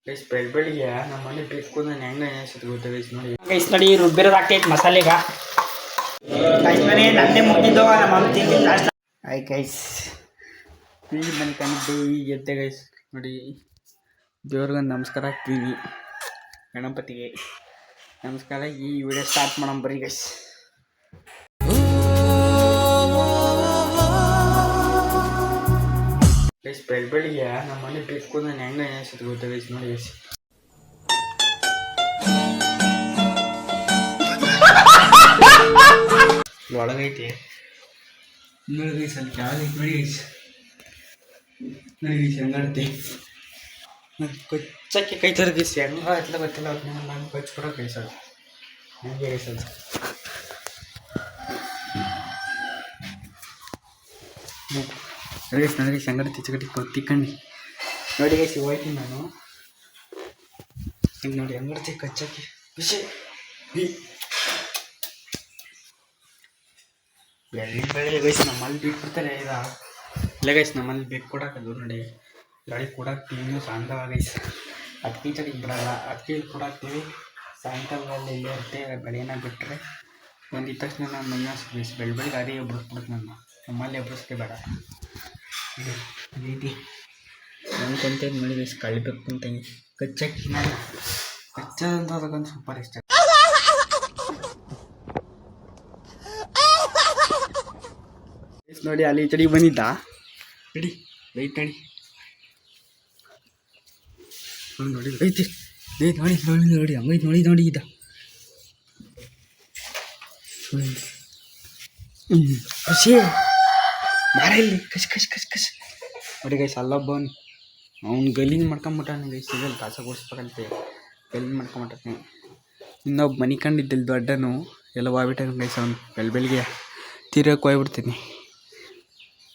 Guys ಬೆಳಿಗ್ಗೆ ನಮ್ಮ ಮನೆ ಬೇಕು ನಾನು ಹೆಂಗೆ ಅನಿಸುತ್ತೆ ಗೊತ್ತಾ ಗೈಸ್ ನೋಡಿ ಗೈಸ್ ನೋಡಿ ರುಬ್ಬಿರೋದು ಆಗ್ತೈತೆ ಮಸಾಲೆಗ ಗೈಸ್ ಮನೆ ನನ್ನೇ ಮುಗಿದ್ದು ನಮ್ಮ ಅಮ್ಮ ತಿಂದು ಲಾಸ್ಟ್ ಆಯ್ ಗೈಸ್ ಈಗ ಮನೆ ಕಂಡಿದ್ದೆ ಈಗ ಎದ್ದೆ ಗೈಸ್ ನೋಡಿ ದೇವ್ರಿಗೊಂದು ನಮಸ್ಕಾರ ಹಾಕ್ತೀವಿ ಗಣಪತಿಗೆ ನಮಸ್ಕಾರ ಈ ವಿಡಿಯೋ ಸ್ಟಾರ್ಟ್ ಮಾಡೋಣ ಬರ್ರಿ ಗೈಸ್ ಗೈಸ್ ಬೆಳಿಗ್ಗೆ ನಮ್ಮ ಮನೆ ಬೇಕು ನಾನು ಹೆಂಗೆ ಅನಿಸುತ್ತೆ ಗೊತ್ತಾ ಗೈಸ್ ನೋಡಿ ಗೈಸ್ ಒಳಗೈತೆ ನೋಡಿ ಗೈಸ್ ಅಲ್ಲಿ ಕೆಳಗೈತೆ ನೋಡಿ ಗೈಸ್ ನೋಡಿ ಗೈಸ್ ಹೆಂಗಾಡ್ತಿ ಕೊಚ್ಚಕ್ಕೆ ಕೈತಾರೆ ಗೈಸ್ ಹೆಂಗ ಎತ್ಲ ಗೊತ್ತಿಲ್ಲ ಅದನ್ನ ನಾನು ಕೊಚ್ಕೊಡೋ ಗೈಸ್ ಅದು ಹಂಗೆ ಗೈಸ್ ಅದು ಗೈಸ್ ನನಗೆ ಸಂಗತಿ ಚಿಕ್ಕಟಿ ತಿಕ್ಕಂಡು ನೋಡಿ ಗೈಸ್ ಹೋಯ್ತೀನಿ ನಾನು ಈಗ ನೋಡಿ ಹೆಂಗಡ್ತಿ ಕಚ್ಚಕ್ಕೆ ಖುಷಿ ಬೆಳೆ ಗೈಸ್ ನಮ್ಮಲ್ಲಿ ಬೇಕು ಕೊಡ್ತಾರೆ ಇಲ್ಲ ಗೈಸ್ ನಮ್ಮಲ್ಲಿ ಬೇಕು ಕೊಡಾಕದು ನೋಡಿ ಗಾಡಿ ಕೊಡಾಕ್ತೀವಿ ಇನ್ನೂ ಸಾಯಂಕಾಲ ಗೈಸ್ ಅದಕ್ಕೆ ಚಡಿಗೆ ಬಿಡಲ್ಲ ಅದಕ್ಕೆ ಇಲ್ಲಿ ಕೊಡಾಕ್ತೀವಿ ಸಾಯಂಕಾಲದಲ್ಲಿ ಇಲ್ಲೇ ಇರುತ್ತೆ ಬೆಳೆನ ಬಿಟ್ಟರೆ ಬಂದಿದ್ದ ತಕ್ಷಣ ನಾನು ಮೈನ ಗೈಸ್ ಬೆಳಿಗ್ಗೆ ಅದೇ ಎಬ್ಬಿಸ್ಬಿಡುತ್ತೆ ನಾನು ನಮ್ಮಲ್ಲಿ ಎಬ್ಬಿಸ್ಕೆ ಬೇಡ ಇದು ರೀತಿ ನನ್ಕೊಂತ ನೋಡಿ ಗೈಸ್ ಕಳಿಬೇಕು ಅಂತ ಕಚ್ಚಕ್ಕೆ ನಾನು ಕಚ್ಚೋದಂತ ಅದಕ್ಕೊಂದು ಸೂಪರ್ ಇಷ್ಟ ನೋಡಿ ಅಲ್ಲಿ ಚಡಿ ಬಂದಿದ್ದ ನಡಿ ಲೈಟ್ ನಡಿ ನೋಡಿ ಐತಿ ಲೈಟ್ ನೋಡಿ ನೋಡಿ ನೋಡಿ ಹಂಗೈತೆ ನೋಡಿ ನೋಡಿ ಇದ್ದ ಖುಷಿ ಮಾರ ಇಲ್ಲಿ ಕಶ್ ಕಶ್ ಕಶ್ ಕಶ್ ನೋಡಿ ಗೈಸ್ ಅಲ್ಲೊಬ್ಬನು ಅವ್ನು ಗಲೀಜ್ ಮಾಡ್ಕೊಂಬಿಟ್ಟಾನೆ ಗೈಸ್ ಸಿಗಲ್ಲ ಕಾಸ ಕೊಡಿಸ್ಬೇಕಂತೆ ಗಲೀಜ್ ಮಾಡ್ಕೊಂಬಿಟ್ಟಾನೆ ಇನ್ನೊಬ್ಬ ಮನೆ ಕಂಡಿದ್ದಿಲ್ಲ ದೊಡ್ಡನು ಎಲ್ಲ ಹೋಗ್ಬಿಟ್ಟಾನೆ ಗೈಸ್ ಅವ್ನು ಬೆಳಿಗ್ಗೆ ತೀರಕ್ಕೆ ಹೋಗ್ಬಿಡ್ತೀನಿ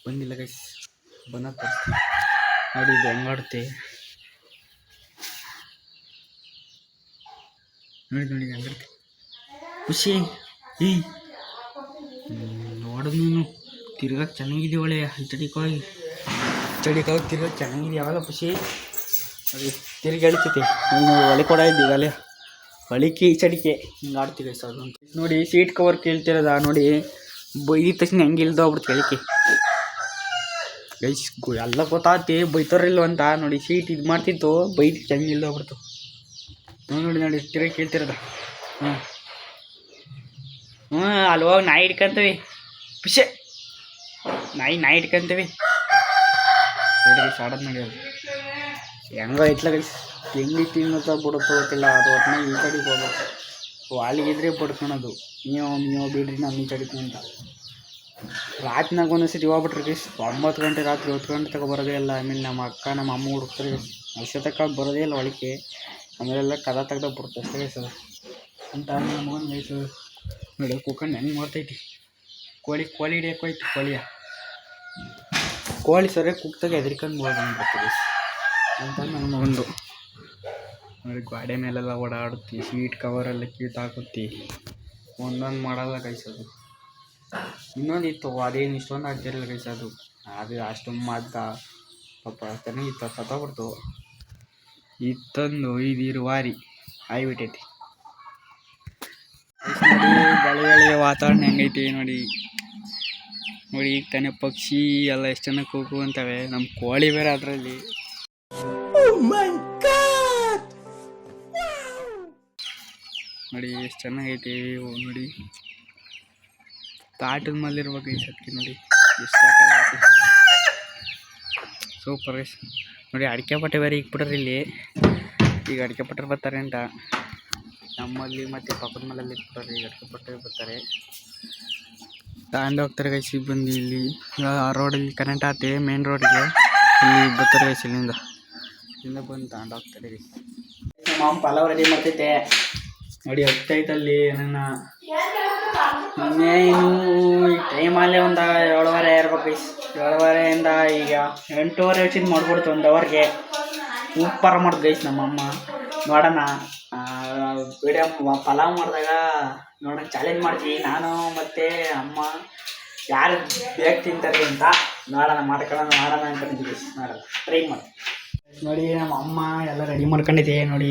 ಬಂದಿಲ್ಲ ಗೈಸ್ ಬಂದಾಗ ತೋರಿಸ್ತೀನಿ ನೋಡಿ ಇದು ಹೆಂಗಾಡುತ್ತೆ ನೋಡಿ ನೋಡಿ ಹೆಂಗಾಡುತ್ತೆ ಖುಷಿ ಈ ನೋಡಿದ್ ನೀನು ತಿರ್ಗಕ್ಕೆ ಚೆನ್ನಾಗಿದೆ ಒಳ್ಳೆ ಚಡಿಕೋಗಿ ತಿರ್ಗಕ್ಕೆ ಚೆನ್ನಾಗಿದೆ ಯಾವಾಗ ಖುಷಿ ಅದು ತಿರುಗಿ ಎಳಿತೈತಿ ನೀನು ಒಳೆ ಕೊಡ ಇದ್ದೀವಿ ಅಲ್ಲೇ ಹೊಳಿಕೆ ಚಡಿಕೆ ಹಿಂಗೆ ಆಡ್ತೀವಿ ಗೈಸ್ ಅದು ಅಂತ ನೋಡಿ ಸೀಟ್ ಕವರ್ ಕೇಳ್ತಿರೋದ ನೋಡಿ ಬೈದಿದ ತಕ್ಷಣ ಹೆಂಗೆ ಇಲ್ದು ಹೋಗ್ಬಿಡ್ತು ಹೇಳಿಕೆ ಗೈಸ್ ಎಲ್ಲ ಗೊತ್ತಾಗ್ತಿ ಬೈತಾರಿಲ್ಲ ಅಂತ ನೋಡಿ ಸೀಟ್ ಇದು ಮಾಡ್ತಿತ್ತು ಬೈದು ಹೆಂಗೆ ಇಲ್ದು ಹೋಗ್ಬಿಡ್ತು ನೋಡಿ ನೋಡಿ ತಿರುಗಿ ಕೇಳ್ತಿರೋದ ಅಲ್ಲಿ ಹೋಗಿ ನಾಯಿ ಹಿಡ್ಕೊಂತೀವಿ ಖುಷಿ ನಾಯಿ ಹಿಡ್ಕೊಂತೀವಿ ಸಾಡೋದು ನೋಡಿ ಅದು ಹೆಂಗೋ ಐತ್ಲ ಗೈಸ್ ತಿಂಡಿ ತಿನ್ನೋತ ಬಿಡುತ್ತೋ ಗೊತ್ತಿಲ್ಲ ಅದು ಒಟ್ಟಿನಾಗ ಈ ಕಡೆಗೆ ಹೋಗ್ಬೇಕು ವಾಲಿಗಿದ್ರೆ ಬಡ್ಕೊಳೋದು ನೀವು ಬಿಡ್ರಿ ನಾನು ಈ ಕಡಿತೀನಿ ಅಂತ ರಾತ್ರಿನಾಗ ಒಂದೊಂದ್ಸತಿ ಹೋಗ್ಬಿಟ್ರಿ ಗೈಸ್ 9 ಗಂಟೆ ರಾತ್ರಿ 10 ಗಂಟೆ ತಗೋ ಬರೋದೇ ಇಲ್ಲ ಆಮೇಲೆ ನಮ್ಮ ಅಕ್ಕ ನಮ್ಮ ಅಮ್ಮ ಹುಡುಕ್ತಾರೆ ಅಷ್ಟೊತ್ತಕ್ಕ ಬರೋದೇ ಇಲ್ಲ ಒಳಕ್ಕೆ ಆಮೇಲೆಲ್ಲ ಕದ ತೆಗ್ದಾಗ ಬಿಡುತ್ತೆ ಅಷ್ಟೇ ಗೈಸ್ ಅದು ಅಂತ ನಮಗೊಂದು ಗೈಸ್ ನೋಡಿ ಕೂಕೊಂಡು ಹೆಂಗೆ ಮಾಡ್ತೈತಿ ಕೋಳಿ ಹಿಡಿಯೋಕೆ ಹೋಯ್ತು ಕೋಳಿ ಸರಿಯಾಗಿ ಕುಕ್ತಾಗ ಎದ್ರಿಕೊಂಡು ಹೋಗ್ಬಿಡ್ತೀವಿ ಗೈಸ್ ಅಂತ ನನ್ನ ಮಗಂದು ನೋಡಿ ಗಾಡಿ ಮೇಲೆಲ್ಲ ಓಡಾಡುತ್ತಿ ಸೀಟ್ ಕವರೆಲ್ಲ ಕೀಟಾಕುತ್ತಿ ಒಂದೊಂದು ಮಾಡಲ್ಲ ಗೈಸ್ ಅದು ಇನ್ನೊಂದು ಇತ್ತು ಅದೇನು ಇಷ್ಟೊಂದು ಆಗ್ತಿರಲಿಲ್ಲ ಗೈಸ್ ಅದು ಅಷ್ಟೊಂದು ಮಾಡ್ದ ಪಾಪ ಚೆನ್ನಾಗಿತ್ತು ಸತ್ತೋಗ್ಬಿಡ್ತು ಇತ್ತೊಂದು ಇದು ವಾರಿ ಆಗಿಬಿಟ್ಟೈತಿ ನೋಡಿ ಬೆಳೆ ವಾತಾವರಣ ಹೆಂಗೈತಿ ನೋಡಿ ಈಗ ತಾನೇ ಪಕ್ಷಿ ಎಲ್ಲ ಎಷ್ಟು ಚೆನ್ನಾಗಿ ಕೂಗು ಅಂತವೆ ನಮ್ಮ ಕೋಳಿ ಬೇರೆ ಅದರಲ್ಲಿ ನೋಡಿ ಎಷ್ಟು ಚೆನ್ನಾಗೈತಿ ನೋಡಿ ತಾಟದ ಮೇಲೆ ಇರ್ಬೇಕು ಈ ಸತ್ತಿ ನೋಡಿ ಎಷ್ಟು ಸೂಪರ್ ಗೈಸ್ ನೋಡಿ ಅಡಿಕೆ ಪಟ್ಟೆ ಬೇರೆ ಇಕ್ಬಿಟ್ರೆ ಇಲ್ಲಿ ಈಗ ಅಡಿಕೆ ಪಟ್ಟರು ಬರ್ತಾರೆ ಅಂತ ನಮ್ಮಲ್ಲಿ ಮತ್ತು ಪಕ್ಕದ ಮನೆಯಲ್ಲಿ ಇಕ್ಬಿಟ್ರೆ ಈಗ ಅಡಿಕೆ ಪಟ್ಟೆ ಬರ್ತಾರೆ ತಗೊಂಡು ಹೋಗ್ತಾರೆ ಗೈಸ್ ಈಗ ಬಂದು ಇಲ್ಲಿ ಆ ರೋಡಲ್ಲಿ ಕರೆಂಟ್ ಆತೆ ಮೇನ್ ರೋಡ್ಗೆ ಇಲ್ಲಿ ಬರ್ತಾರೆ ಗೈಸ್ ಇಲ್ಲಿಂದ ಬಂದು ತಗೊಂಡು ಹೋಗ್ತಾರೆ ಗೈಸ್ ಮಾಮ ಪಲಾವ್ ರೆಡಿ ಮಾಡ್ತೈತೆ ನೋಡಿ ಹತ್ತೈತಲ್ಲಿ ಏನೇನ ಇನ್ನೇನು ಈ ಟೈಮಲ್ಲೇ ಒಂದು 7:30 ಇರ್ಬೇಕು ಗೈಸ್ 7:30ಇಂದ ಈಗ 8:30 ಹೆಚ್ಚಿನ ಮಾಡ್ಬಿಡ್ತು 1 ಅವರ್ಗೆ ಸೂಪರ್ ಮಾಡೋದು ಗೈಸ್ ನಮ್ಮಮ್ಮ ನೋಡೋಣ ವಿಡಿಯೋ ಪಲಾವ್ ಮಾಡಿದಾಗ ನೋಡೋಣ ಚಾಲೆಂಜ್ ಮಾಡ್ತೀವಿ ನಾನು ಮತ್ತು ಅಮ್ಮ ಯಾರು ಬೇಗ ತಿಂತಾರೆ ಅಂತ ನೋಡೋಣ ಮಾಡ್ಕೊಳ್ಳೋಣ ಮಾಡೋಣ ಅನ್ಕೊಂಡಿದ್ದೀವಿ ನೋಡೋಣ ಟ್ರೈ ಮಾಡಿ ನೋಡಿ ನಮ್ಮ ಅಮ್ಮ ಎಲ್ಲ ರೆಡಿ ಮಾಡ್ಕೊಂಡಿದ್ದೆ ನೋಡಿ.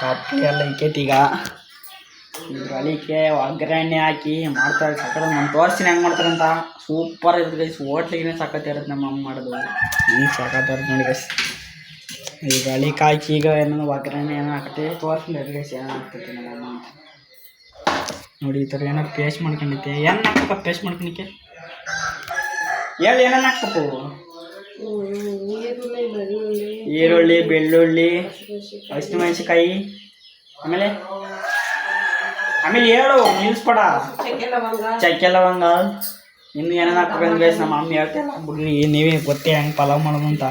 ಟಪ್ಪಿ ಎಲ್ಲ ಇಕ್ಕೈತಿ. ಈಗ ಇದ್ರೊಳಿಕೆ ಒಗ್ಗರಣೆ ಹಾಕಿ ಮಾಡ್ತಾರೆ. ಸಕ್ಕರೆ ನಾನು ತೋರಿಸ್ತೀನಿ ಹೆಂಗೆ ಮಾಡ್ತಾರೆ ಅಂತ. ಸೂಪರ್ ಇರುತ್ತೆ ಗೈಸ್. ಹೋಟ್ಲಿಗೆ ಸಕ್ಕತ್ತೆ ಇರುತ್ತೆ ನಮ್ಮ ಅಮ್ಮ ಮಾಡೋದು. ಹಿಂಗೆ ಸಕ್ಕತ್ತ ನೋಡಿ ಗೈಸ್. ಈಗ ಅಳಿಕೆ ಹಾಕಿ ಈಗ ಏನೋ ಒಗ್ಗರಣೆ ಏನೋ ಹಾಕತ್ತೆ. ತೋರಿಸ್ತೀನಿ ಗೈಸ್ ಏನೋ ಹಾಕ್ತೈತೆ ನಮ್ಮ ಅಮ್ಮ ಅಂತ. ನೋಡಿ ಈ ಥರ ಏನೋ ಪೇಸ್ಟ್ ಮಾಡ್ಕೊಂಡಿದ್ದೆ. ಏನು ಹಾಕ್ಬೇಕು ಪೇಸ್ಟ್ ಮಾಡ್ಕೊಳಕ್ಕೆ? ಹೇಳಿ ಏನೇನು ಹಾಕ್ಬೇಕು? ಈರುಳ್ಳಿ, ಬೆಳ್ಳುಳ್ಳಿ, ಹಸಿಮೆಣಸಿನ್ಕಾಯಿ, ಆಮೇಲೆ ಹೇಳು ನಿಲ್ಲಿಸ್ಬೇಡ. ಚಕ್ಕೆ ಲವಂಗ ಇನ್ನು ಏನೇನು ಹಾಕ್ಬೇಕಂತ ಗೈಸ್ ನಮ್ಮ ಮಮ್ಮಿ ಹೇಳ್ತಿಲ್ಲ ಬಿಡ್ರಿ. ನೀವೇ ಗೊತ್ತೇ ಹೆಂಗೆ ಪಲಾವ್ ಮಾಡೋದು ಅಂತ.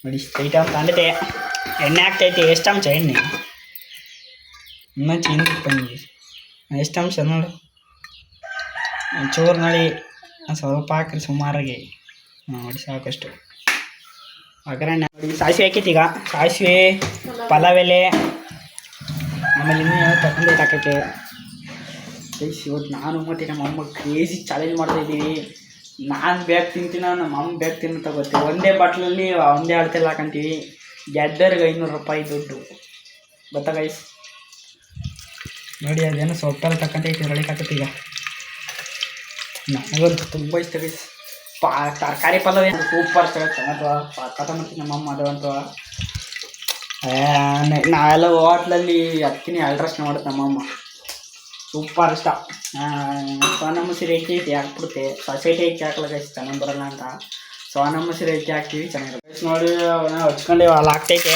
ನೋಡಿ ಐಟಮ್ ತಂದಿದೆ. ಎಣ್ಣೆ ಹಾಕ್ತೈತಿ. ಎಷ್ಟು ಅಂಶ ಎಣ್ಣೆ? ಇನ್ನೂ ಚಿಂತಿತ್ತು ಬಂದಿದೆ. ಎಷ್ಟು ಅಂಶ ನೋಡು. ಒಂಚೂರು ನೋಡಿ ಸ್ವಲ್ಪ ಹಾಕ್ರಿ ಸುಮಾರಾಗಿ. ನೋಡಿ ಸಾಕಷ್ಟು ಒಗ್ಗರಣೆ. ನೋಡಿ ಸಾಸಿವೆ ಹಾಕೈತಿ. ಈಗ ಸಾಸಿವೆ, ಪಲಾವ್ ಎಲೆ, ಆಮೇಲೆ ಇನ್ನೂ ಯಾವ ತಗೊಂಡು ಹಾಕೋಕ್ಕೆ. ಇವತ್ತು ನಾನು ಮತ್ತು ನಮ್ಮ ಅಮ್ಮ ಕ್ರೇಜಿ ಚಾಲೆಂಜ್ ಮಾಡ್ತಾಯಿದ್ದೀವಿ. ನಾನು ಬೇಗ ತಿಂತೀನ, ನಮ್ಮ ಅಮ್ಮ ಬೇಗ ತಿನ್ನೋ ಗೊತ್ತಿ. ಒಂದೇ ಬಾಟ್ಲಲ್ಲಿ ಒಂದೇ ಅಳತೆಲ್ಲ ಹಾಕೊಂತೀವಿ. ಗೆದ್ದರ್ಗೆ 500 ರೂಪಾಯಿ ದುಡ್ಡು ಗೊತ್ತಾ ಗೈಸ್. ನೋಡಿ ಅದೇನೋ ಸೊಪ್ಪೆಲ್ಲ ತಕ್ಕಂತೈತಿ. ಒಳಗೆ ಹಾಕತ್ತೆ. ಈಗ ನನಗಂತೂ ತುಂಬ ಇಷ್ಟ ಗೈಸ್. ತರಕಾರಿ ಪಲಾವ್ ಏನು ಸೂಪರ್ ಇಷ್ಟ ಚೆನ್ನಾಗ ಪಾಕತ ಮಾಡ್ತೀನಿ ನಮ್ಮ ಅಮ್ಮ ಅದಂತೂ. ನಾವೆಲ್ಲ ಹೋಟ್ಲಲ್ಲಿ ಅಕ್ಕಿನಿ ಅಲ್ಟ್ರಸ್ಟ್ ಮಾಡುತ್ತೆ ನಮ್ಮಮ್ಮ. ಸೂಪರ್ ಇಷ್ಟ. ಸೋನ ಮೊಸರು ಐತಿ ಹಾಕ್ಬಿಡುತ್ತೆ. ಸೊಸೈಟಿ ಐತಿ ಹಾಕ್ಲ ಗೈಸ್ ಚೆನ್ನಾಗಿ ಬರೋಲ್ಲ ಅಂತ ಸೋನ ಮೊಸರು ಐತಿ ಹಾಕ್ತೀವಿ ಚೆನ್ನಾಗಿರುತ್ತೆ ಗೈಸ್. ನೋಡಿ ಹಚ್ಕೊಂಡು ಅಲ್ಲಿ ಹಾಕ್ತೈತೆ.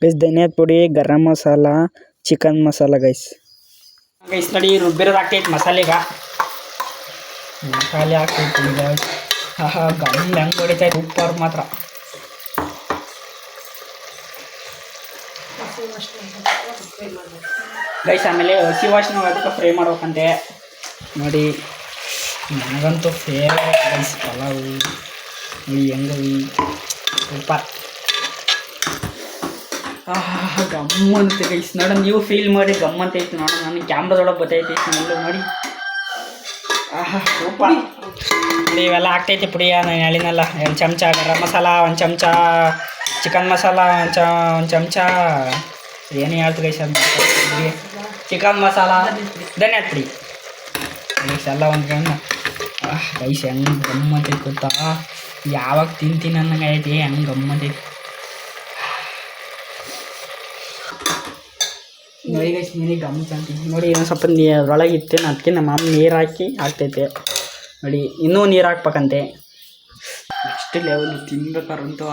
ಗೈಸ್ ಧನಿಯಾದ ಪುಡಿ, garam masala, chicken masala guys. Guys ನೋಡಿ ರುಬ್ಬಿರೋದು ಹಾಕ್ತೈತೆ ಮಸಾಲೆಗ. ಮಸಾಲೆ ಹಾಕ್ತೈತಿ ಈಗ. ಗಂಡ ಹೆಂಗೆ ಹೊಡಿತೈತೆ ಉಪ್ಪವ್ರು ಮಾತ್ರ. ಗೈಸ್ ಆಮೇಲೆ ಹಸಿ ವಾಸನೆ ಅದಕ್ಕೆ ಫ್ರೈ ಮಾಡ್ಬೇಕಂತೆ. ನೋಡಿ ನನಗಂತೂ ಫೇವ್ರೇಟ್ ಗೈಸ್ ಪಲಾವು. ನೋಡಿ ಹೆಂಗವಿ ಸೂಪರ್. ಗಮ್ಮಂತೆ ಗೈಸ್. ನೋಡ ನೀವು ಫೀಲ್ ಮಾಡಿ ಗಮ್ಮಂತ ಐತಿ. ನೋಡ ನಾನು ಕ್ಯಾಮ್ರಾದೊಳಗೆ ಬತ್ತೈತಿ ಸ್ಮೆಲ್ಲು ನೋಡಿ. ಸೂಪರ್. ನೋಡಿ ಇವೆಲ್ಲ ಹಾಕ್ತೈತಿ ಪುಡಿ. ನಾನು ಹೇಳಿನಲ್ಲ 1 ಚಮಚ ಗರಂ ಮಸಾಲ, 1 ಚಮಚ ಚಿಕನ್ ಮಸಾಲ, 1 ಚಮಚ ಏನು ಹೇಳ್ತು ಗೈಸ್ ಅದು ಚಿಕನ್ ಮಸಾಲ, ಧನಿಯಾದ ಪುಡಿ ಗೈಸ್ ಎಲ್ಲ ಒಂದು ಗಣ್ಣು. ಗೈಸ್ ಹೆಂಗೆ ಗಮ್ಮಂತೈತಿ ಗೊತ್ತಾ. ಯಾವಾಗ ತಿಂತೀನಿ ಅನ್ನಂಗೆ ಐತಿ. ಹೆಂಗೆ ಗಮ್ಮಂತೈತಿ ನೋಡಿ ಗೈಸ್. ನೀರಿಗೆ ಗಮ್ಮತ್ ಅಂತೀನಿ ನೋಡಿ. ಇನ್ನೊಂದು ಸ್ವಲ್ಪ ಅದ್ರೊಳಗೆ ಇತ್ತೇನೆ ಅದಕ್ಕೆ ನಮ್ಮ ಅಮ್ಮ ನೀರು ಹಾಕಿ ಹಾಕ್ತೈತೆ. ನೋಡಿ ಇನ್ನೂ ನೀರು ಹಾಕ್ಬೇಕಂತೆ. ನೆಕ್ಸ್ಟ್ ಲೆವೆಲ್ ತಿನ್ಬೇಕಾರಂತೂ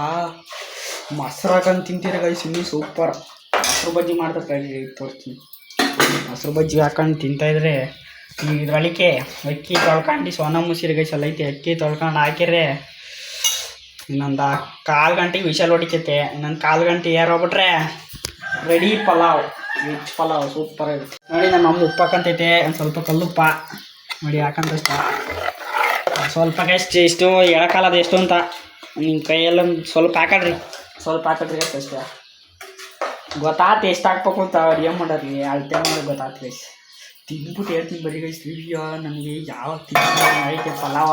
ಮೊಸರು ಹಾಕೊಂಡು ತಿಂತೀರ ಗೈಸ್. ಇನ್ನೂ ಸೂಪರ್. ಮೊಸರು ಬಜ್ಜಿ ಮಾಡ್ತಾರೆ ತೋರಿಸ್ತೀನಿ. ಮೊಸರು ಬಜ್ಜಿ ಹಾಕೊಂಡು ತಿಂತಾಯಿದ್ರೆ ಇದ್ರೊಳಿಕೆ ಅಕ್ಕಿ ತೊಳ್ಕೊಂಡು ಸೋನಾ ಮೊಸರು ಗೈಸ್ ಎಲ್ಲ ಐತೆ. ಅಕ್ಕಿ ತೊಳ್ಕೊಂಡು ಹಾಕಿದ್ರೆ ಇನ್ನೊಂದು 1/4 ಗಂಟೆಗೆ ವಿಷಲ್ ಹೊಡಿತೈತೆ. ಇನ್ನೊಂದು 1/4 ಗಂಟೆ ಏರೋಗ್ಬಿಟ್ರೆ ready pulao. Veg pulao super ಇರುತ್ತೆ ನೋಡಿ. ನಮ್ಮ ಅಮ್ಮ ಉಪ್ಪು ಹಾಕಂತೈತೆ. ಒಂದು ಸ್ವಲ್ಪ ಕಲ್ಲುಪ್ಪ ನೋಡಿ ಹಾಕಂತಷ್ಟ. ಸ್ವಲ್ಪ ಇಷ್ಟು ಹೇಳೋಕ್ಕಾಗಲ್ಲ ಎಷ್ಟು ಅಂತ. ನಿಮ್ಮ ಕೈಯೆಲ್ಲ ಸ್ವಲ್ಪ ಹಾಕಡ್ರಿ. ಸ್ವಲ್ಪ ಹಾಕಡ್ರಿ ಅಷ್ಟೇ ಗೊತ್ತಾತು ಎಷ್ಟು ಹಾಕ್ಬೇಕು ಅಂತ. ಏನು ಮಾಡೋದು ಅಳತೆ ಮಾಡೋದು ಗೊತ್ತಾಯ್ತು ಗೈಸ್. ತಿಂದ್ಬಿಟ್ಟು ಹೇಳ್ತೀನಿ ಬರೀ ಗೈಸ್. ವಿಡಿಯೋ ನನಗೆ ಯಾವ ತಿಂದು ಪಲಾವ.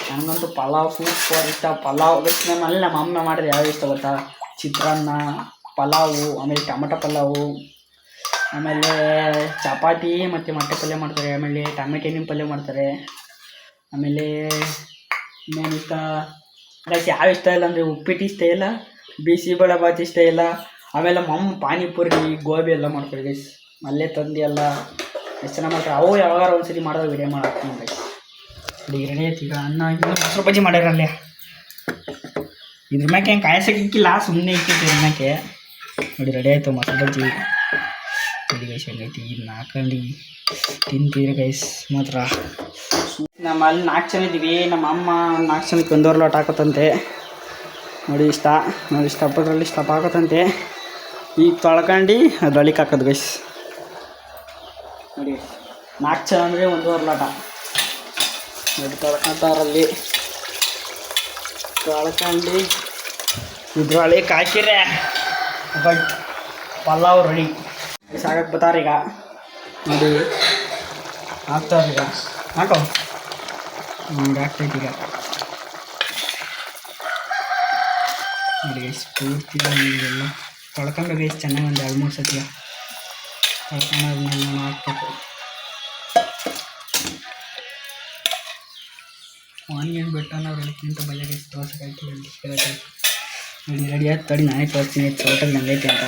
ನನಗಂತೂ ಪಲಾವ್ ಸೂಪರ್ ಇಷ್ಟ. ಪಲಾವ್ ಗೈಸ್ ನಮ್ಮಲ್ಲಿ ನಮ್ಮ ಅಮ್ಮ ಮಾಡಿದ್ರೆ ಯಾವ ಇಷ್ಟ ಗೊತ್ತಾ. ಚಿತ್ರಾನ್ನ, ಪಲಾವು, ಆಮೇಲೆ ಟೊಮಟೊ ಪಲಾವು, ಆಮೇಲೆ ಚಪಾತಿ ಮತ್ತು ಮೊಟ್ಟೆ ಪಲ್ಯ ಮಾಡ್ತಾರೆ. ಆಮೇಲೆ ಟೊಮೆಟೊ ಹಣ್ಣಿನ ಪಲ್ಯ ಮಾಡ್ತಾರೆ. ಆಮೇಲೆ ಇನ್ನೇನು ಇಷ್ಟ ಗೈಸ್, ಯಾವ ಇಷ್ಟ ಇಲ್ಲ ಅಂದರೆ ಉಪ್ಪಿಟ್ಟು ಇಷ್ಟ ಇಲ್ಲ, ಬಿಸಿಬೇಳೆ ಬಾತ್ ಇಷ್ಟ ಇಲ್ಲ. ಆಮೇಲೆ ಪಾನಿಪುರಿ ಗೋಬಿ ಎಲ್ಲ ಮಾಡ್ತಾರೆ ಗೈಸ್. ಅಲ್ಲೇ ತಂದು ಎಲ್ಲ ಎಷ್ಟು ಚೆನ್ನಾಗಿ ಮಾಡ್ತಾರೆ. ಅವು ಯಾವಾಗ ಒಂದ್ಸತಿ ಮಾಡಿದಾಗ ವಿಡಿಯೋ ಮಾಡ್ತೀನಿ ಗೈಸ್. ಈಗ ರೆಡಿ ಆಯ್ತು. ಈಗ ಅನ್ನ ಇನ್ನೂ ಮೊಸರು ಬಜ್ಜಿ ಮಾಡ್ಯಾರ ಅಲ್ಲೇ. ಇದ್ರ ಮ್ಯಾಕೆ ಹೆಂಗೆ ಕಾಯಸಕ್ಕೆ ಇಕ್ಕಿಲ್ಲ, ಸುಮ್ಮನೆ ಇಕ್ಕಿತ್ತು ಇದ್ರ ಮ್ಯಾಕೆ. ನೋಡಿ ರೆಡಿ ಆಯಿತು ಮೊಸರು ಬಜ್ಜಿ. ನೋಡಿ ಗೈಸ್ ಹೆಂಗೈತಿ, ಇದನ್ನ ಹಾಕೊಂಡು ತಿಂತೀರಿ ಗೈಸ್. ಮಾತ್ರ ನಮ್ಮ ಅಲ್ಲಿ 4 ಜನ ಇದ್ದೀವಿ. ನಮ್ಮ ಅಮ್ಮ 4 ಜನಕ್ಕೆ 1.5 ಲೋಟ ಹಾಕೋತಂತೆ. ನೋಡಿ ಇಷ್ಟಪಟ್ಟರಲ್ಲಿ ಇಷ್ಟ ಹಾಕೋತಂತೆ. ಈಗ ತೊಳ್ಕೊಂಡು ಅದೊಳಿಗೆ ಹಾಕೋದು ಗೈಸ್. ನೋಡಿ 4 ಜನ ಅಂದರೆ 1.5 ಲೋಟ. ನೋಡಿ ತೊಳ್ಕೊಂತಾರಲ್ಲಿ ತೊಳ್ಕೊಂಡು ಇದ್ರೊಳಗೆ ಹಾಕಿರೆ ಬಟ್ ಪಲಾವ್ ರೆಡಿ. ಸಾಗಕ್ಕೆ ಬರ್ತಾರೆ ಈಗ. ನೋಡಿ ಹಾಕ್ತಾವ್ರಿ ಈಗ. ಹಾಕೋ ನೋಡಿ ಆಗ್ತೈತಿ ಈಗ. ನೋಡಿ ಗೈಸ್ ಪೂರ್ತಿ ಎಲ್ಲ ತೊಳ್ಕೊಂಡು ಗೈಸ್ ಚೆನ್ನಾಗಿ ಒಂದು 2-3 ಸತಿ ತೊಳ್ಕೊಂಡಾದ್ಮೇಲೆ ನಾನು ಹಾಕ್ಬೇಕು. ಆನಿಯನ್ ಬೆಟ್ಟನ ಅದಕ್ಕಿಂತ ಭಯ ಗೈಸ್ ತೋರ್ಸೋಕ್ಕಾಯ್ತು. ನೋಡಿ ರೆಡಿ ಆಯ್ತು. ತಡಿ ನಾನೇ ತೋರಿಸ್ತೀನಿ ಟೋಟಲ್ ಹೆಂಗೈತೆ ಅಂತ.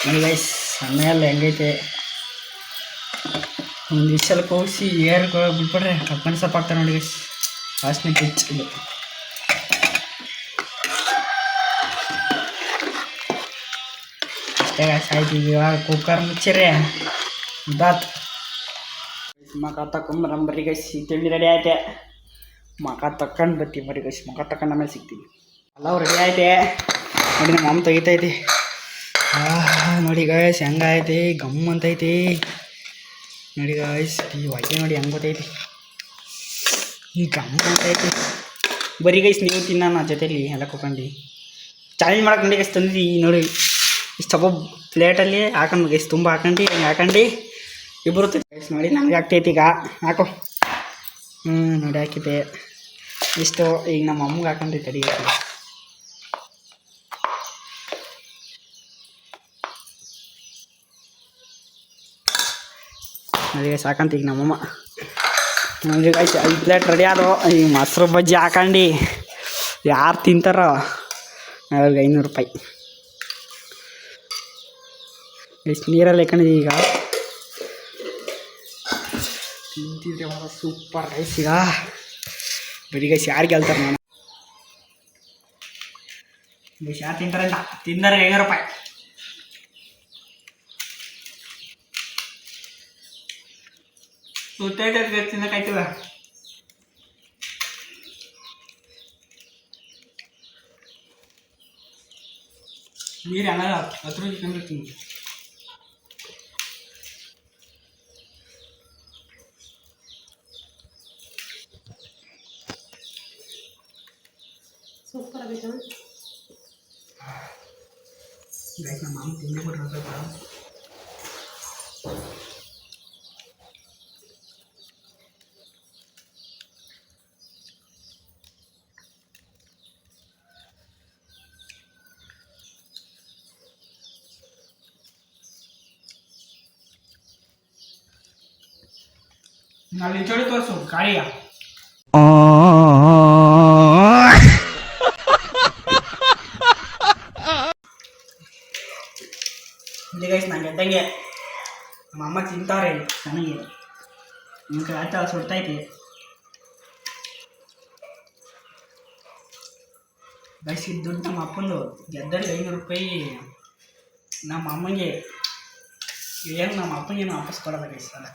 ನೋಡಿ ಗೈಸ್ ಅನ್ನ ಎಲ್ಲ ಹೆಂಗೈತೆ. ಒಂದು ವಿಷಲ್ ಕೂಗಿಸಿ ಏರ್ಗೆ ಬಿಟ್ಬಿಟ್ರೆ ಕಪ್ಪನ ಸೊಪ್ಪು ಹಾಕ್ತಾರೆ ನೋಡಿ ಗೈಸ್. ವಾಸನೆ ಕಿಚ್ಚಿದೆ. ಅಷ್ಟೇ ಗಾಯ್ಸ್ ಆಯ್ತು. ಇವಾಗ ಕುಕ್ಕರ್ ಮುಚ್ಚಿರಿ ಬಾತ್ ಮಕ ತಕೊಂಬರಂಬರಿ ಗೈಸ್. ಈ ತಿಂಡಿ ರೆಡಿ ಐತೆ. ಮಕ ತಕೊಂಡು ಬರ್ತೀವಿ ಬರೀ ಗೈಸ್. ಮಕ ತಕೊಂಡು ಆಮೇಲೆ ಸಿಗ್ತೀವಿ. ಪಲಾವ್ ರೆಡಿ ಐತೆ. ನೋಡಿ ನಮ್ಮ ಅಮ್ಮ ತೆಗಿತೈತಿ. ನೋಡಿ ಗೈಸ್ ಹೆಂಗೈತಿ, ಗಮ್ ಅಂತೈತಿ. ನೋಡಿ ಗೈಸ್ ಈ ಹೊಗೆ ನೋಡಿ ಹೆಂಗೆ ಗೊತ್ತೈತಿ, ಈ ಗಮ್ ಅಂತೈತಿ. ಬರೀ ಗೈಸ್ ನೀವು ತಿನ್ನೋಣ ಜೊತೆಲಿ ಎಲ್ಲ ಕುತ್ಕೊಂಡು ಚಾಲೆಂಜ್ ಮಾಡಕ್ಕೆ ನೋಡಿ ಗೈಸ್ ತಂದಿದ್ದಿ. ನೋಡಿ ಇಷ್ಟು ಸ್ವಲ್ಪ ಪ್ಲೇಟಲ್ಲಿ ಹಾಕೊಂಡು ಗೈಸ್ ತುಂಬ ಹಾಕೊಂಡು ಹಿಂಗೆ ಹಾಕೊಂಡು ಇಬ್ಬರು ಗೈಸ್. ನೋಡಿ ನಮಗೆ ಆಗ್ತೈತಿ ಈಗ. ಹಾಕೋ ನೋಡಿ ಹಾಕಿದ್ದೆ ಇಷ್ಟು. ಈಗ ನಮ್ಮ ಅಮ್ಮಗೆ ಹಾಕೊಂಡೈತೆ ಅಡಿಗೆ. ನೋಡಿ ಸಾಕಂತ ಈಗ ನಮ್ಮಮ್ಮ. ನೋಡಿ ಗೈಸ್ 5 ಪ್ಲೇಟ್ ರೆಡಿ ಆದವು. ಈಗ ಮೊಸರು ಬಜ್ಜಿ ಹಾಕೊಂಡು ಯಾರು ತಿಂತಾರೋ ಅವ್ರಿಗೆ 500 ರೂಪಾಯಿ. ಎಷ್ಟು ನೀರಲ್ಲಿ ಹಾಕೊಂಡಿದ್ದೀವಿ ಈಗ. ತಿಂತಿದ್ರೆ ಭಾಳ ಸೂಪರ್ ರೈಸ್ ಈಗ. ಬರೀ ಗೈಸ್ ಯಾರು ಗೆಲ್ತಾರೆ ನಾನು ಗೈಸ್. ಯಾರು ತಿಂತಾರೆ ಅಂತ ತಿಂದರೆ 500 ರೂಪಾಯಿ. ಸುತ್ತೈತೆ ತಿನ್ನಕಾಯ್ತದ. ನೀರು ಹಂಗಲ್ಲ 10 ರೂಪಾಯಿ ತಿಂದಿರ್ತೀನಿ. ಸೂಪರ್ ಆಗೈತೆ ಗೈಸ್. ನಮ್ಮ ಮಾಮ ತಿಂದೇ ಬಿಟ್ರೆ ಸ್ವಲ್ಪ. ಅಲ್ಲಿ ಚಳಿ ತೋರಿಸು ಗಾಳಿಯ. ಇಲ್ಲಿ ಗೈಸ್ ನಾನು ಗೆದ್ದಂಗೆ ನಮ್ಮ ಅಮ್ಮ ತಿಂತಾರೆ ನನಗೆ. ನಿಮ್ಮ ಕೈ ಆಟ ಸುಡ್ತೈತಿ ಗೈಸ್. ಇದು ದುಡ್ಡು ನಮ್ಮ ಅಪ್ಪಂದು. ಗೆದ್ದಲ್ಲಿ 500 ರೂಪಾಯಿ ನಮ್ಮ ಅಮ್ಮಂಗೆ. ಏನು ನಮ್ಮ ಅಪ್ಪಂಗೇನು ವಾಪಸ್ ಕೊಡೋದ ಗೈಸ್. ಅಲ್ಲ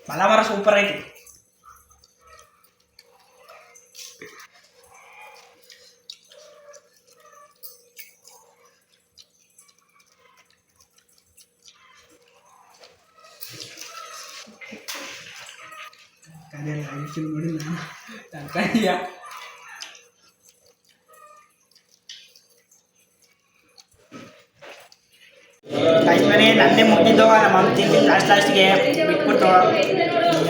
ಪಲಾವರ ಸೂಪರ್ ಐತಿ. ನೋಡಿ ನಾನು ತರಕಾರಿಯ ಮನೆ ನಂದೇ ಮುಟ್ಟಿದ್ದು. ನಮ್ಮ ಅಮ್ಮ ತಿಂದು ಲಾಸ್ಟಿಗೆ ಬಿಟ್ಬಿಟ್ಟು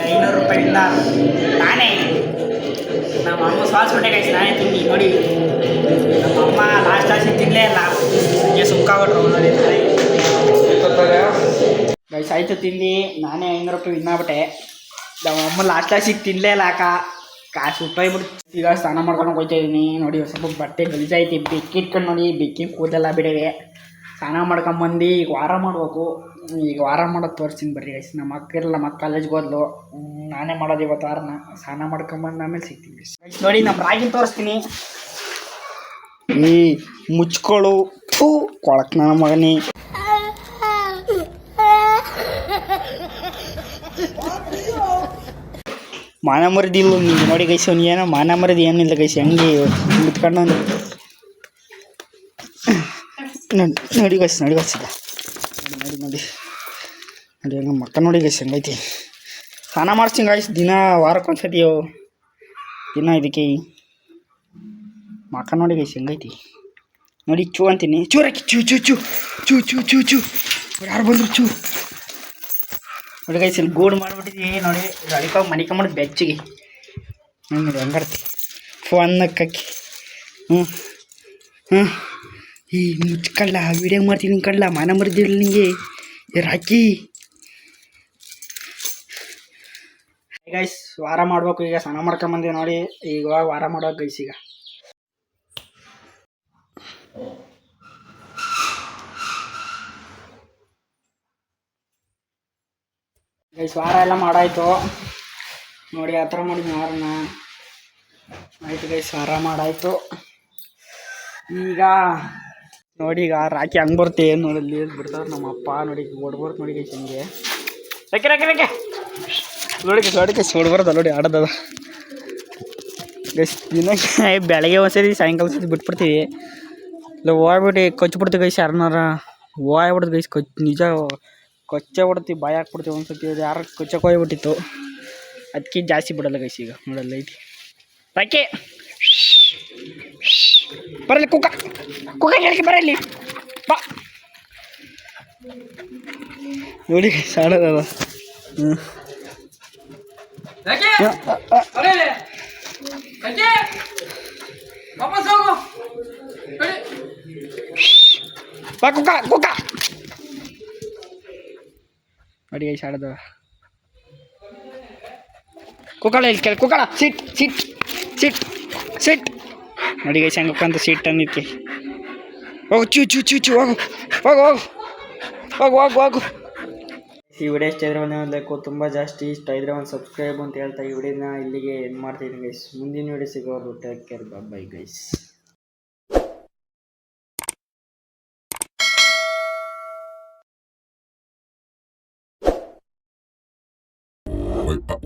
500 ರೂಪಾಯಿಂದ ನಾನೇ ನಮ್ಮ ಅಮ್ಮ ಸ್ವಾಸ್ಬಿಟ್ಟೆ ಗೈಸ್ ನಾನೇ ತಿಂಡಿ ನೋಡಿ. ನಮ್ಮ ಅಮ್ಮ ಲಾಸ್ಟ್ ತಿನ್ನಲೇ ಇಲ್ಲ, ಹಂಗೆ ಸುಕ್ಕಾಗ್ಬಿಟ್ರು ನೋಡಿ. ಗೈಸ್ ಆಯಿತು ತಿಂದು ನಾನೇ 500 ರೂಪಾಯಿ ವಿನ್ ಆಗ್ಬಿಟ್ಟೆ. ನಮ್ಮ ಅಮ್ಮ ಲಾಸ್ಟಿಗೆ ತಿನ್ನಲೇ ಇಲ್ಲ ಕಾಸು ಉಟ್ಟೋಗ್ಬಿಟ್ಟು. ಈಗ ಸ್ನಾನ ಮಾಡ್ಕೊಂಡು ಹೋಗ್ತಾ ಇದ್ದೀನಿ ನೋಡಿ. ಸ್ವಲ್ಪ ಬಟ್ಟೆ ಗಲೀಜಾಯ್ತು, ಬೆಕ್ಕಿಟ್ಕೊಂಡು ನೋಡಿ, ಬೆಕ್ಕಿ ಕೂದಲೆಲ್ಲ ಬಿಡವೆ. ಸ್ನಾನ ಮಾಡ್ಕೊಂಬಂದು ಈಗ ವಾರ ಮಾಡ್ಬೇಕು. ಈಗ ವಾರ ಮಾಡೋದು ತೋರಿಸ್ತೀನಿ ಬರ್ರಿ ಗೈಸ್. ನಮ್ಮ ಅಕ್ಕ ಇರಲ್ಲ, ನಮ್ಮ ಅಕ್ಕ ಕಾಲೇಜ್ಗೆ ಹೋದ್ಲು, ನಾನೇ ಮಾಡೋದು ಇವತ್ತು ವಾರನ. ಸ್ನಾನ ಮಾಡ್ಕೊಂಬಂದು ಆಮೇಲೆ ಸಿಗ್ತೀನಿ ಗೈಸ್. ನೋಡಿ ನಮ್ಮ ರಾಗಿ ತೋರಿಸ್ತೀನಿ. ಮುಚ್ಕೊಳ್ಳು ಕೊಳಕ್ ನನ್ನ ಮಗನಿ. ಮಾನ ಮರದಿಲ್ಲ ನೀವು ನೋಡಿ ಗೈಸ್. ಅವ್ನು ಏನೋ ಮಾನ ಮರದಿ ಏನಿಲ್ಲ ಗೈಸ್, ಹೆಂಗೆ ಮುಟ್ಕೊಂಡು ನೋಡಿ ಗೈಸ್. ನೋಡಿ ಗೈಸ್ ನೋಡಿ ನೋಡಿ ನೋಡಿ ಹಂಗೆ ಮಕ್ಕ ನೋಡಿ ಗೈಸ್ ಹೆಂಗೈತಿ. ಸ್ನಾನ ಮಾಡಿಸ್ತೀನಿ ಗೈಸ್ ದಿನ, ವಾರಕ್ಕೊಂದ್ಸತಿ ದಿನ ಇದಕ್ಕೆ ಮಕ್ಕ ನೋಡಿ ಗೈಸ್ ಹೆಂಗೈತಿ ನೋಡಿ. ಚೂ ಅಂತೀನಿ, ಚೂರಕ್ಕೆ ಚೂ ಚೂ ಚೂ ಚೂ ಚೂ ಚೂ ಚೂ ಯಾರು ಬಂದರು ಚೂ ನೋಡಿ ಗೈಸ್. ಇಲ್ಲಿ ಗೂಡು ಮಾಡಿಬಿಟ್ಟಿದ್ದೀವಿ ನೋಡಿ. ಅಡಿಕೋಗಿ ಮನಿಕೊಂಬಿಟ್ಟು ಬೆಚ್ಚಿಗೆ ನೋಡಿ ಹೆಂಗರ್ತಿ ಫೋನ್ ನಕ್ಕಿ. ಈ ಮುಚ್ಕಳ್ಳ ವೀಡಿಯೋ ಮಾಡ್ತೀನಿ ಕಳ್ಳ, ಮಾನ ಮರಿದಿರಲ್ಲ ನಿಂಗೆ ರಾಕಿ. ಗೈಸ್ ವಾರ ಮಾಡ್ಬೇಕು ಈಗ. ಸ್ನಾನ ಮಾಡ್ಕೊಂಬಂದಿವಿ ನೋಡಿ. ಈಗ ವಾರ ಮಾಡೋಕೆ ಗೈಸ್. ಈಗ ಗೈಸ್ ವಾರ ಎಲ್ಲ ಮಾಡಾಯ್ತು ನೋಡಿ. ಆ ಥರ ಮಾಡಿ ವಾರನ ಆಯ್ತು ಗೈಸ್. ವಾರ ಮಾಡಾಯ್ತು. ಈಗ ನೋಡಿ ಈಗ ರಾಕಿ ಹಂಗೆ ಬರುತ್ತೆ ನೋಡಲ್ಲಿ ಬಿಡ್ತಾರೆ ನಮ್ಮ ಅಪ್ಪ ನೋಡಿ. ಓಡ್ಬಾರ್ದು ನೋಡಿ ಗೈಸ್ ಹಿಂಗೆ ರೇಕೆ ರೇಕೆ ರೇಕೆ ನೋಡಿ ಗೈಸ್ ಓಡ್ಬಾರ್ದು ನೋಡಿ. ಆಡೋದದ ಗೈಸ್ ದಿನಕ್ಕೆ ಬೆಳಗ್ಗೆ ಒಂದ್ಸತಿ ಸಾಯಂಕಾಲ ಸತಿ ಬಿಟ್ಬಿಡ್ತೀವಿ. ಇಲ್ಲ ಹೋಗ್ಬಿಟ್ಟು ಕೊಚ್ಚಿಬಿಡ್ತೀವಿ ಗೈಸ್. ಯಾರನ್ನಾರ ಹೋಗ್ಬಿಡ್ದು ಗೈಸ್. ನಿಜ ಕೊಚ್ಚೆ ಬಿಡ್ತೀವಿ, ಬಾಯಿ ಹಾಕ್ಬಿಡ್ತೀವಿ. ಒಂದ್ಸತಿ ಯಾರು ಕೊಚ್ಚಕ್ಕೆ ಹೋಗ್ಬಿಟ್ಟಿತ್ತು, ಅದಕ್ಕೆ ಜಾಸ್ತಿ ಬಿಡಲ್ಲ ಗೈಸ್. ಈಗ ನೋಡಲ್ಲ ಐತಿ ರಾಕಿ ಬರಲಿ. ಕುಕ್ಕ ಕುಕ್ಕ ಕೇಳಕ್ಕೆ ಬರಲಿ ಬಾ ನೋಡಿ ಸಾಡೋದದ. ಬಾ ಕುಕ್ಕ ಕುಕ್ಕ ನೋಡಿ ಗೈಸ್ ಆಡೋದವ. ಕುಕ್ಕಳ ಇಲ್ಲಿ ಕೇಳಿ ಕುಕ್ಕಳ ಸಿಟ್ ಸಿಟ್ ಸಿಟ್ ಸಿಟ್ ನೋಡಿ ಗೈಸ್ ಹೆಂಗಕ್ಕಂತ ಸೀಟ್ ಅಂದಿತ್ತು. ಹೋಗು ಚೂ ಚೂ ಚೂ ಚೂ ಹೋಗು ಹೋಗು ಹೋಗು ಹೋಗು ಹೋಗು ಹೋಗು. ಈ ವಿಡಿಯೋ ಇಷ್ಟ ಇದ್ರೆ ಒಂದು ಲೈಕು, ತುಂಬ ಜಾಸ್ತಿ ಇಷ್ಟ ಇದ್ರೆ ಒಂದು ಸಬ್ಸ್ಕ್ರೈಬ್ ಅಂತ ಹೇಳ್ತಾ ಈ ವಿಡಿಯೋನ ಇಲ್ಲಿಗೆ ಎಂಡ್ ಮಾಡ್ತೀನಿ ಗೈಸ್. ಮುಂದಿನ ವಿಡಿಯೋ ಸಿಗೋರು take care, bye guys. Bye.